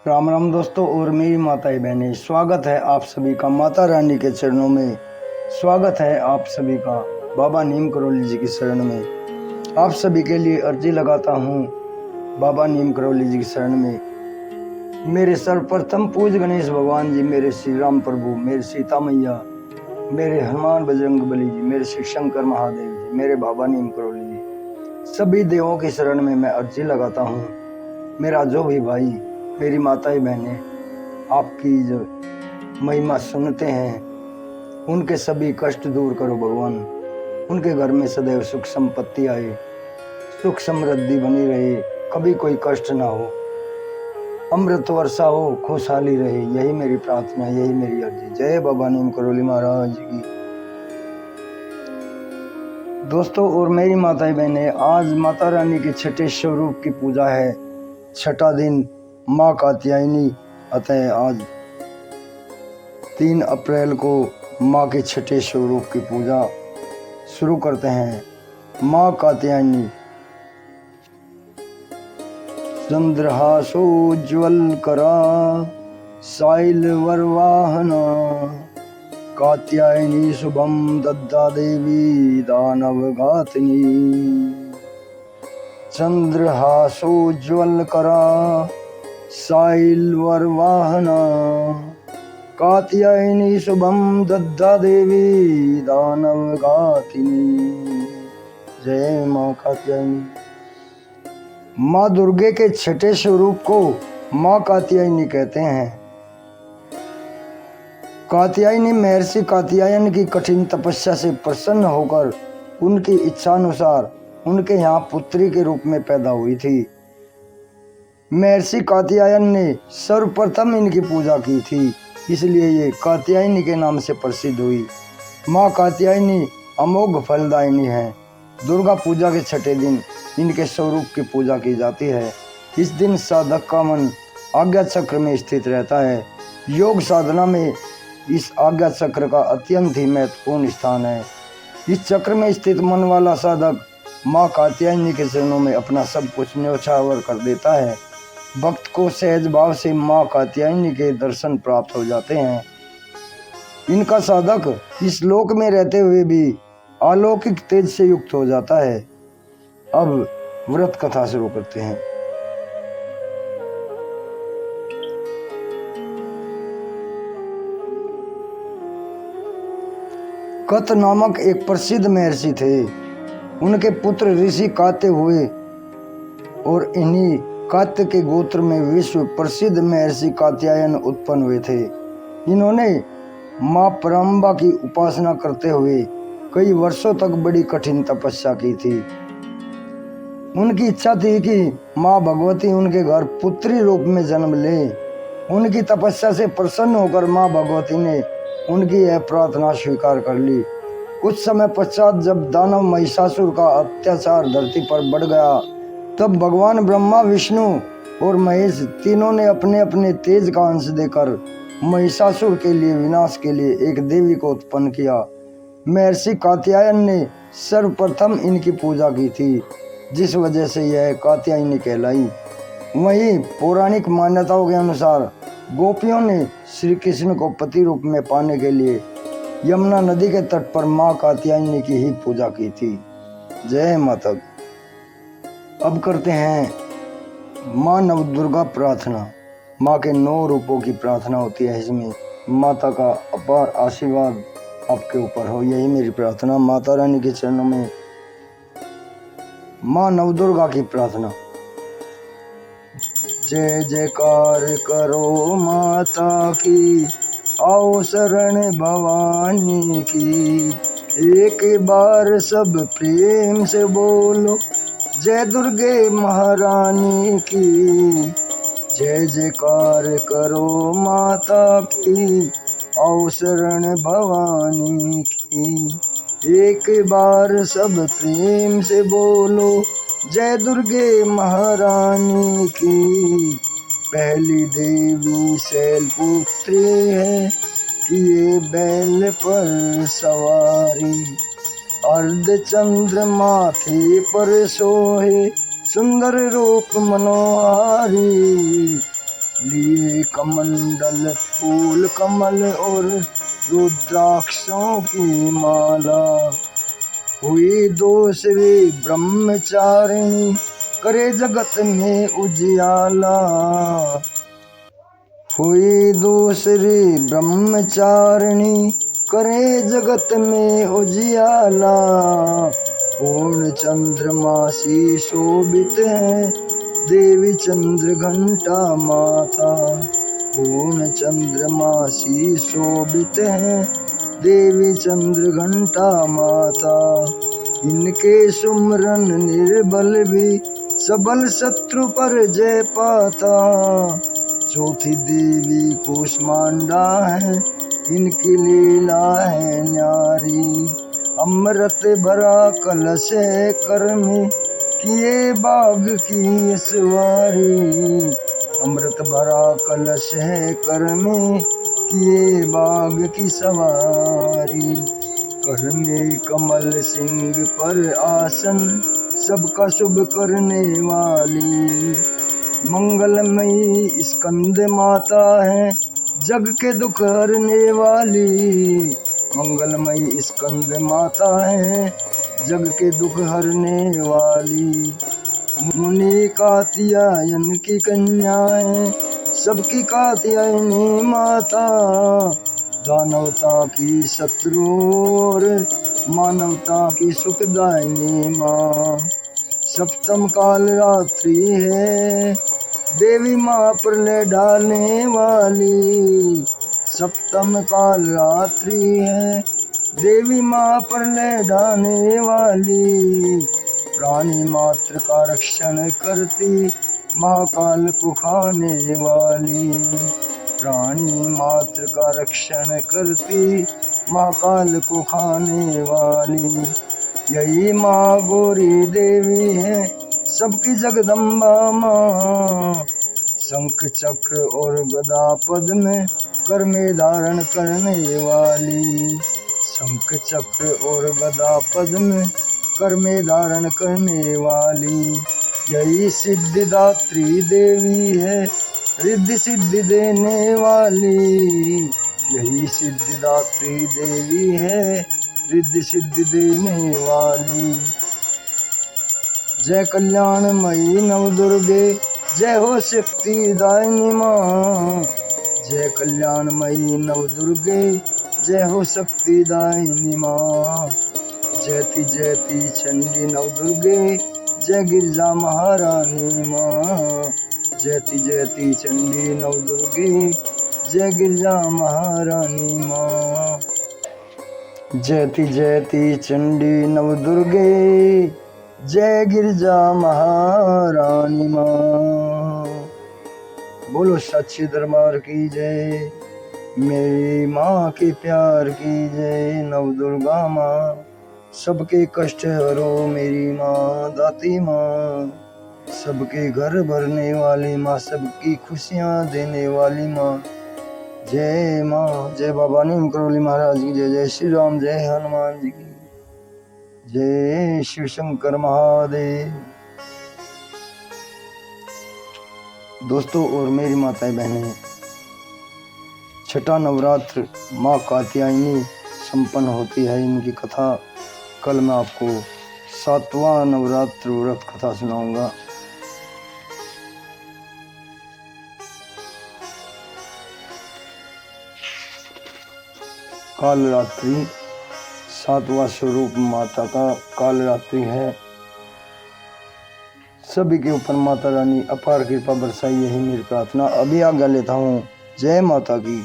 राम राम दोस्तों और मेरी माताएं बहनें, स्वागत है आप सभी का माता रानी के चरणों में। स्वागत है आप सभी का बाबा नीम करौली जी की शरण में। आप सभी के लिए अर्जी लगाता हूँ बाबा नीम करौली जी की शरण में। मेरे सर्वप्रथम पूज गणेश भगवान जी, मेरे श्री राम प्रभु, मेरे सीता मैया, मेरे हनुमान बजरंग बली जी, मेरे शिव शंकर महादेव जी, मेरे बाबा नीम करौली जी, सभी देवों की शरण में मैं अर्जी लगाता हूँ। मेरा जो भी भाई, मेरी माताएं बहनें आपकी जो महिमा सुनते हैं, उनके सभी कष्ट दूर करो भगवान। उनके घर में सदैव सुख संपत्ति आए, सुख समृद्धि बनी रहे, कभी कोई कष्ट ना हो, अमृत वर्षा हो, खुशहाली रहे। यही मेरी प्रार्थना, यही मेरी अर्जी। जय बाबा नीम करौली महाराज की। दोस्तों और मेरी माताएं बहनें, आज माता रानी के छठे स्वरूप की पूजा है, छठा दिन माँ कात्यायनी। अतः आज 3 अप्रैल को माँ के छठे स्वरूप की पूजा शुरू करते हैं। माँ कात्यायनी। चंद्रहासोज्ज्वल करा साइल वरवाहना, कात्यायनी शुभम दद्दा देवी दानव घातिनी। चंद्रहासोज्ज्वल करा साइल वरवाहना, कात्यायनी शुभम दद्दा देवी दानव घातिनी। जय माँ कात्यायनी। माँ दुर्गे के छठे स्वरूप को माँ कात्यायनी कहते हैं। कात्यायनी महर्षि कात्यायन की कठिन तपस्या से प्रसन्न होकर उनकी इच्छानुसार उनके यहाँ पुत्री के रूप में पैदा हुई थी। महर्षि कात्यायन ने सर्वप्रथम इनकी पूजा की थी, इसलिए ये कात्यायनी के नाम से प्रसिद्ध हुई। माँ कात्यायनी अमोघ फलदायिनी है। दुर्गा पूजा के छठे दिन इनके स्वरूप की पूजा की जाती है। इस दिन साधक का मन आज्ञा चक्र में स्थित रहता है। योग साधना में इस आज्ञा चक्र का अत्यंत ही महत्वपूर्ण स्थान है। इस चक्र में स्थित मन वाला साधक माँ कात्यायनी के चरणों में अपना सब कुछ न्यौछावर कर देता है। भक्त को सहज भाव से माँ कात्यायनी के दर्शन प्राप्त हो जाते हैं। इनका साधक इस लोक में रहते हुए भी अलौकिक तेज से युक्त हो जाता है। अब व्रत कथा शुरू करते हैं। कत नामक एक प्रसिद्ध महर्षि थे। उनके पुत्र ऋषि कात्य हुए और इन्हीं कात्य के गोत्र में विश्व प्रसिद्ध महर्षि कात्यायन उत्पन्न हुए थे। इन्होंने माँ परम्बा की उपासना करते हुए कई वर्षों तक बड़ी कठिन तपस्या की थी। उनकी इच्छा थी कि माँ भगवती उनके घर पुत्री रूप में जन्म ले। उनकी तपस्या से प्रसन्न होकर माँ भगवती ने उनकी यह प्रार्थना स्वीकार कर ली। कुछ समय पश्चात जब दानव महिषासुर का अत्याचार धरती पर बढ़ गया, तब भगवान ब्रह्मा, विष्णु और महेश तीनों ने अपने अपने तेज का अंश देकर महिषासुर के लिए विनाश के लिए एक देवी को उत्पन्न किया। महर्षि कात्यायन ने सर्वप्रथम इनकी पूजा की थी, जिस वजह से यह कात्यायनी कहलाई। वहीं पौराणिक मान्यताओं के अनुसार गोपियों ने श्री कृष्ण को पति रूप में पाने के लिए यमुना नदी के तट पर माँ कात्यायनी की ही पूजा की थी। जय माता। अब करते हैं माँ नवदुर्गा प्रार्थना। माँ के 9 रूपों की प्रार्थना होती है। इसमें माता का अपार आशीर्वाद आपके ऊपर हो, यही मेरी प्रार्थना। माता रानी के चरणों में माँ नवदुर्गा की प्रार्थना। जय जयकार करो माता की, आओ शरण भवानी की। एक बार सब प्रेम से बोलो, जय दुर्गे महारानी की। जय जयकार करो माता की, आओ शरण भवानी की। एक बार सब प्रेम से बोलो, जय दुर्गे महारानी की। पहली देवी शैलपुत्री है, किए बैल पर सवारी। अर्धचंद्र माथे पर सोहे, सुंदर रूप मनोहारी। लिए कमंडल फूल कमल और रुद्राक्षों की माला। हुई दूसरी ब्रह्मचारिणी करे जगत में उजियाला। हुई दूसरी ब्रह्मचारिणी करे जगत में उजियाला। पूर्ण चंद्रमासी शोभित है देवी चंद्र घंटा माता। पूर्ण चंद्रमासी शोभित है देवी चंद्र घंटा माता। इनके सुमरन निर्बल भी सबल शत्रु पर जय पाता। चौथी देवी कूष्मांडा है इनकी लीला है न्यारी। अमृत भरा कलश है कर में किए बाग की सवारी। अमृत भरा कलश है कर में किए बाग की सवारी। कर में कमल सिंह पर आसन सबका शुभ करने वाली। मंगलमयी स्कंद माता है जग के दुख हरने वाली। मंगलमयी स्कंद माता है जग के दुख हरने वाली। मुनि कात्यायन की कन्याएं सबकी कात्यायनी माता। दानवता की शत्रु और मानवता की सुखदायिनी माँ। सप्तम काल रात्रि है देवी माँ प्रलय डालने वाली। सप्तम काल रात्रि है देवी माँ प्रलय डालने वाली। प्राणी मात्र का रक्षण करती महाकाल को खाने वाली। प्राणी मात्र का रक्षण करती महाकाल को खाने वाली। यही माँ गौरी देवी है सबकी जगदम्बा माँ। शंख चक्र और गदा पद में कर में धारण करने वाली। शंख चक्र और गदा पद में कर में धारण करने वाली। यही सिद्धिदात्री देवी है रिद्धि सिद्धि देने वाली। यही सिद्धिदात्री देवी है रिद्धि सिद्धि देने वाली। जय कल्याणमयी नवदुर्गे जय हो शक्ति दायिनी माँ। जय कल्याणमयी नवदुर्गे जय हो शक्ति दायिनी माँ। जयति जयति चंडी नवदुर्गे जय गिरजा महारानी माँ। जयति जयति चंडी नवदुर्गे जय गिरजा महारानी माँ। जयति जयति चंडी नवदुर्गे जय गिरजा महारानी माँ। बोलो सच्चे दरबार की जय। मेरी माँ के प्यार की जय। नवदुर्गा माँ सबके कष्ट हरो मेरी माँ दाती माँ। सबके घर भरने वाली माँ सबकी खुशियाँ देने वाली माँ। जय माँ। जय बाबा नीम करौली महाराज की जय। जय श्री राम जय हनुमान जी की जय। शिव शंकर महादेव। दोस्तों और मेरी माताएं बहनें, छठा नवरात्र माँ कात्यायनी संपन्न होती है। इनकी कथा कल मैं आपको 7वां नवरात्र व्रत कथा सुनाऊंगा। काल रात्रि 7वां स्वरूप माता का काल रात्रि है। सभी के ऊपर माता रानी अपार कृपा बरसाई, यही मेरी प्रार्थना। अभी आज्ञा लेता हूँ। जय माता की।